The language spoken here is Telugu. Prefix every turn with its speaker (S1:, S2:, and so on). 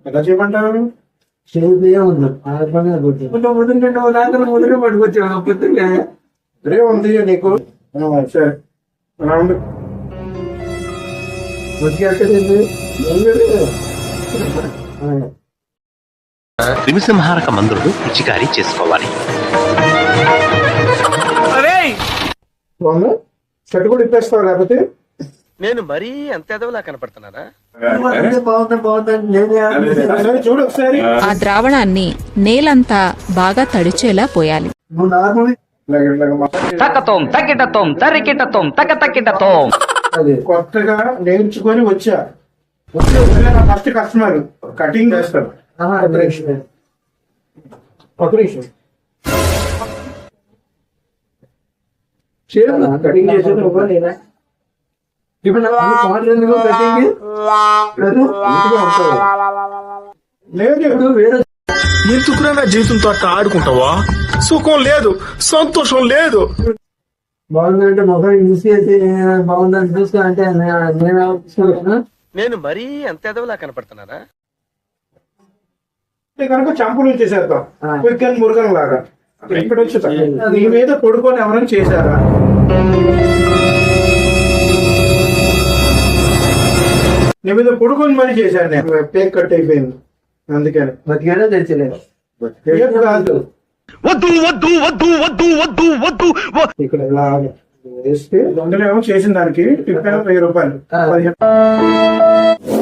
S1: ఎలా చేయమంటావు?
S2: ముద్ర పట్టుకొచ్చావు పొద్దున్నే.
S1: ఇదే ఉంది నీకు. సరే అలా ఉంది.
S3: క్రిమిసంహారక మందులను పిచికారీ చేసుకోవాలి.
S1: షర్ట్ కూడా ఇప్పేస్తావు లేకపోతే?
S3: నేను మరీ అంత ఎదవలా కనపడుతున్నారా?
S1: చూడు ఒకసారి.
S4: ఆ ద్రావణాన్ని నేలంతా బాగా తడిచేలా పోయాలి.
S1: కొత్తగా నేర్చుకొని వచ్చా. ఫస్ట్ కస్టమర్ కటింగ్ చేస్తారు. ఒక నిమిషం కటింగ్ చేసేది లేదు. వేరే
S5: ఎందుకురా నా జీవితంతో అట్లా ఆడుకుంటావా? సుఖం లేదు, సంతోషం లేదు.
S2: బాగుందంటే మొబైల్ యూస్ చేసి బాగుందని చూసుకో అంటే
S3: నేను మరీ అంత ఎదవలా కనపడుతున్నారా?
S1: కనుక చంపులు చేసేద్దాం క్విక్కన్ మురుగన్ లాగా. ఇక్కడ వచ్చి నీ మీద పడుకొని ఎవరైనా చేశారా? నీ మీద పడుకొని మరి చేశాను నేను. పేక్ కట్ అయిపోయింది అందుకని.
S2: బతికాడో తెచ్చలేదు.
S1: కాదు ఇక్కడ ఇలా వేస్తే దొంగలేమో చేసిన దానికి 1000 రూపాయలు 15